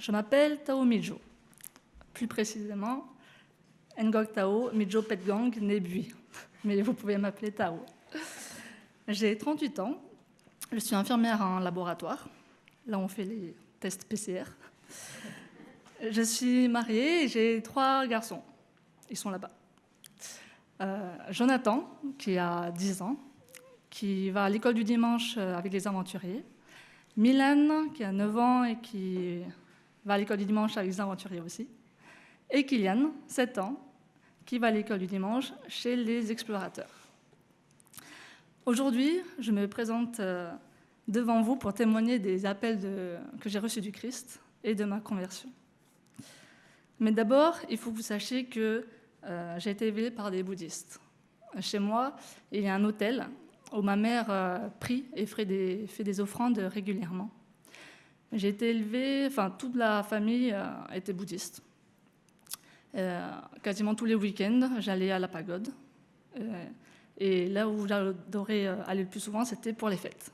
Je m'appelle Tao Midjo. Plus précisément, Ngok Tao Midjo Petgang Nebui. Mais vous pouvez m'appeler Tao. J'ai 38 ans. Je suis infirmière en laboratoire. Là, on fait les tests PCR. Je suis mariée et j'ai 3 garçons. Ils sont là-bas. Jonathan, qui a 10 ans, qui va à l'école du dimanche avec les aventuriers. Milan, qui a 9 ans et qui va à l'école du dimanche avec les aventuriers aussi. Et Kylian, 7 ans, qui va à l'école du dimanche chez les explorateurs. Aujourd'hui, je me présente devant vous pour témoigner des appels que j'ai reçus du Christ et de ma conversion. Mais d'abord, il faut que vous sachiez que j'ai été élevée par des bouddhistes. Chez moi, il y a un autel où ma mère prie et fait des offrandes régulièrement. J'ai été élevée, toute la famille était bouddhiste. Quasiment tous les week-ends, j'allais à la pagode. Et là où j'adorais aller le plus souvent, c'était pour les fêtes.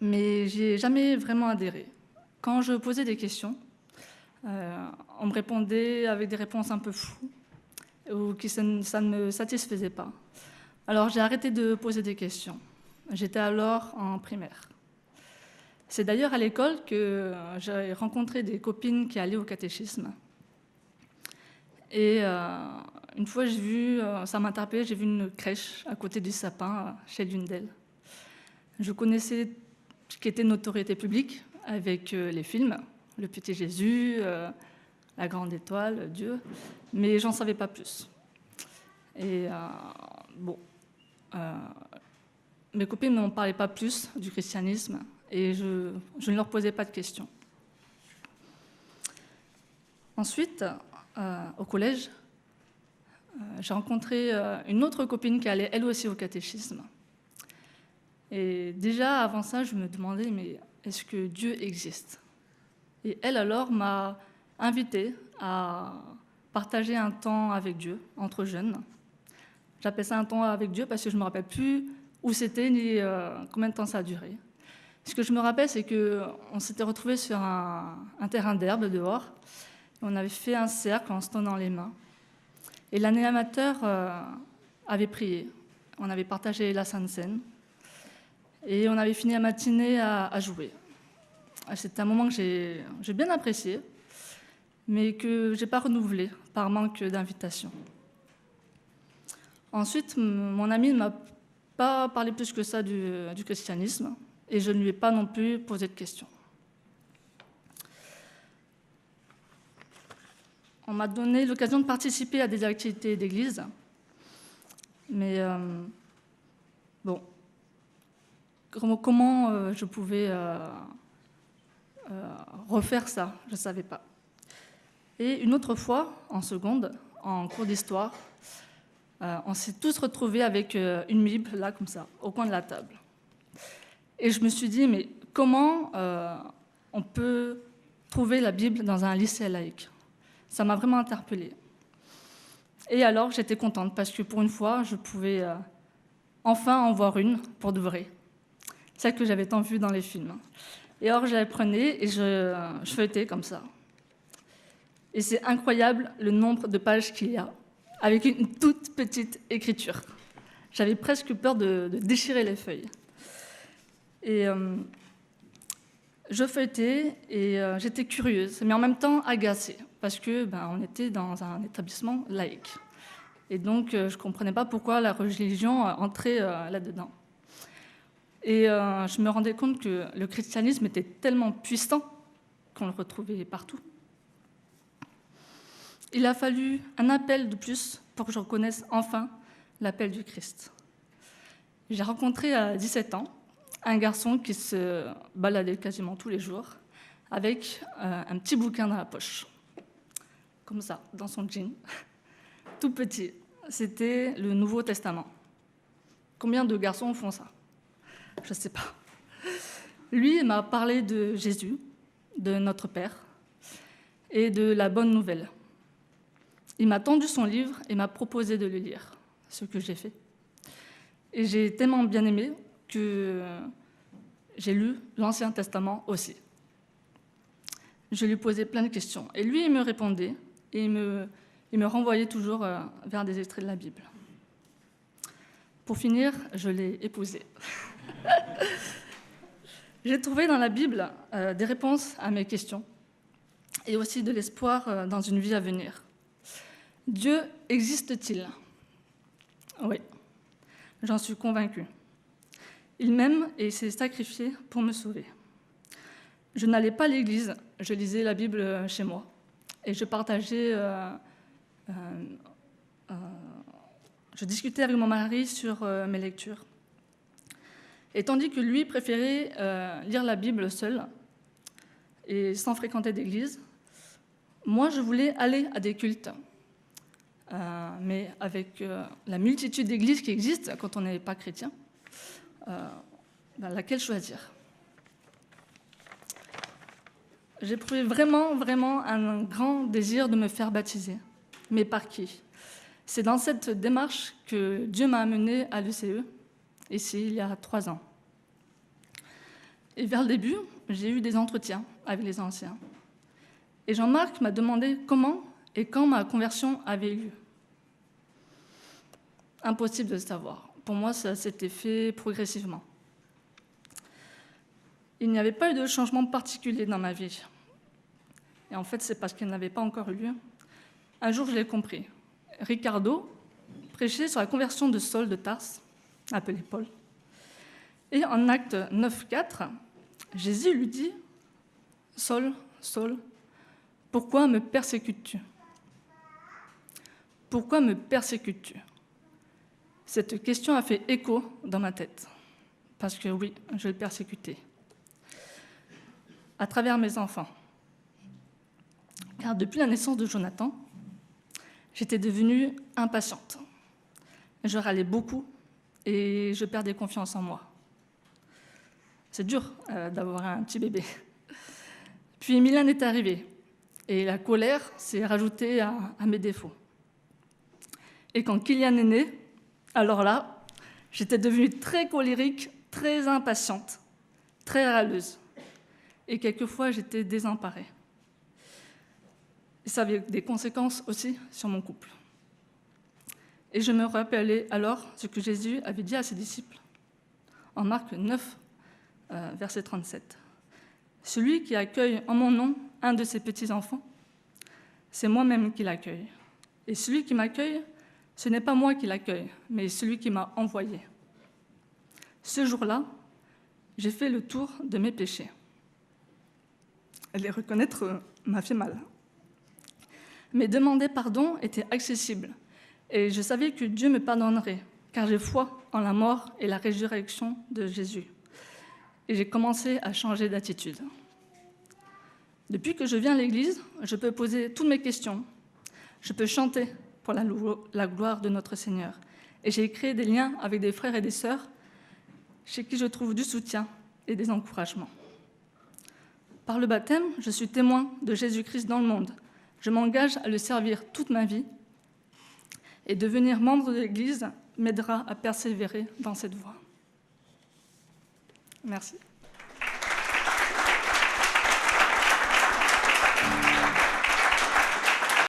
Mais j'ai jamais vraiment adhéré. Quand je posais des questions, on me répondait avec des réponses un peu floues ou que ça ne me satisfaisait pas. Alors j'ai arrêté de poser des questions. J'étais alors en primaire. C'est d'ailleurs à l'école que j'ai rencontré des copines qui allaient au catéchisme. Et une fois, ça m'a interpellée, j'ai vu une crèche à côté du sapin chez l'une d'elles. Je connaissais ce qu'était une autorité publique avec les films, le petit Jésus, la grande étoile, Dieu, mais j'en savais pas plus. Et mes copines ne m'en parlaient pas plus du christianisme et je ne leur posais pas de questions. Ensuite, au collège, j'ai rencontré une autre copine qui allait elle aussi au catéchisme. Et déjà, avant ça, je me demandais, mais est-ce que Dieu existe ? Et elle, alors, m'a invitée à partager un temps avec Dieu, entre jeunes. J'appelle ça un temps avec Dieu parce que je ne me rappelle plus où c'était ni combien de temps ça a duré. Ce que je me rappelle, c'est qu'on s'était retrouvés sur un terrain d'herbe dehors. On avait fait un cercle en se tenant les mains. Et l'animateur avait prié. On avait partagé la Sainte Seine. Et on avait fini la matinée à jouer. C'était un moment que j'ai bien apprécié, mais que je n'ai pas renouvelé par manque d'invitation. Ensuite, mon ami ne m'a pas parlé plus que ça du christianisme, et je ne lui ai pas non plus posé de questions. On m'a donné l'occasion de participer à des activités d'église, mais comment je pouvais refaire ça, je ne savais pas. Et une autre fois, en seconde, en cours d'histoire, on s'est tous retrouvés avec une Bible, là, comme ça, au coin de la table. Et je me suis dit, mais comment on peut trouver la Bible dans un lycée laïque ? Ça m'a vraiment interpellée. Et alors, j'étais contente, parce que pour une fois, je pouvais enfin en voir une pour de vrai. Celle que j'avais tant vue dans les films. Et alors, je la prenais et je feuilletais comme ça. Et c'est incroyable le nombre de pages qu'il y a, avec une toute petite écriture. J'avais presque peur de déchirer les feuilles. Et je feuilletais et j'étais curieuse, mais en même temps agacée, parce que on était dans un établissement laïque. Et donc, je ne comprenais pas pourquoi la religion entrait là-dedans. Et je me rendais compte que le christianisme était tellement puissant qu'on le retrouvait partout. Il a fallu un appel de plus pour que je reconnaisse enfin l'appel du Christ. J'ai rencontré à 17 ans un garçon qui se baladait quasiment tous les jours avec un petit bouquin dans la poche, comme ça, dans son jean, tout petit. C'était le Nouveau Testament. Combien de garçons font ça ? Je ne sais pas. Lui, il m'a parlé de Jésus, de notre Père et de la bonne nouvelle. Il m'a tendu son livre et m'a proposé de le lire, ce que j'ai fait. Et j'ai tellement bien aimé que j'ai lu l'Ancien Testament aussi. Je lui posais plein de questions. Et lui, il me répondait et il me renvoyait toujours vers des extraits de la Bible. Pour finir, je l'ai épousé. J'ai trouvé dans la Bible des réponses à mes questions et aussi de l'espoir dans une vie à venir. Dieu existe-t-il ? Oui, j'en suis convaincue. Il m'aime et s'est sacrifié pour me sauver. Je n'allais pas à l'église, je lisais la Bible chez moi et je discutais avec mon mari sur mes lectures. Et tandis que lui préférait lire la Bible seul et sans fréquenter d'église, moi je voulais aller à des cultes. Mais avec la multitude d'églises qui existent quand on n'est pas chrétien, laquelle choisir ? J'éprouvais vraiment un grand désir de me faire baptiser. Mais par qui ? C'est dans cette démarche que Dieu m'a amenée à l'ECE, ici, il y a 3 ans. Et vers le début, j'ai eu des entretiens avec les anciens. Et Jean-Marc m'a demandé comment et quand ma conversion avait eu lieu. Impossible de le savoir. Pour moi, ça s'était fait progressivement. Il n'y avait pas eu de changement particulier dans ma vie. Et en fait, c'est parce qu'il n'avait pas encore eu lieu. Un jour, je l'ai compris. Ricardo prêchait sur la conversion de Saul de Tarse, appelé Paul. Et en Acte 9,4, Jésus lui dit « Saul, Saul, pourquoi me persécutes-tu ? Pourquoi me persécutes-tu » Cette question a fait écho dans ma tête, parce que oui, je le persécutais, à travers mes enfants. Car depuis la naissance de Jonathan, j'étais devenue impatiente. Je râlais beaucoup et je perdais confiance en moi. C'est dur d'avoir un petit bébé. Puis Milan est arrivé et la colère s'est rajoutée à mes défauts. Et quand Kylian est né, alors là, j'étais devenue très colérique, très impatiente, très râleuse. Et quelquefois, j'étais désemparée. Et ça avait des conséquences aussi sur mon couple. Et je me rappelais alors ce que Jésus avait dit à ses disciples, en Marc 9, verset 37. « Celui qui accueille en mon nom un de ses petits-enfants, c'est moi-même qui l'accueille. Et celui qui m'accueille, ce n'est pas moi qui l'accueille, mais celui qui m'a envoyé. » Ce jour-là, j'ai fait le tour de mes péchés. Les reconnaître m'a fait mal. Mais demander pardon était accessible, et je savais que Dieu me pardonnerait, car j'ai foi en la mort et la résurrection de Jésus. Et j'ai commencé à changer d'attitude. Depuis que je viens à l'église, je peux poser toutes mes questions. Je peux chanter pour la gloire de notre Seigneur. Et j'ai créé des liens avec des frères et des sœurs chez qui je trouve du soutien et des encouragements. Par le baptême, je suis témoin de Jésus-Christ dans le monde. Je m'engage à le servir toute ma vie. Et devenir membre de l'Église m'aidera à persévérer dans cette voie. Merci.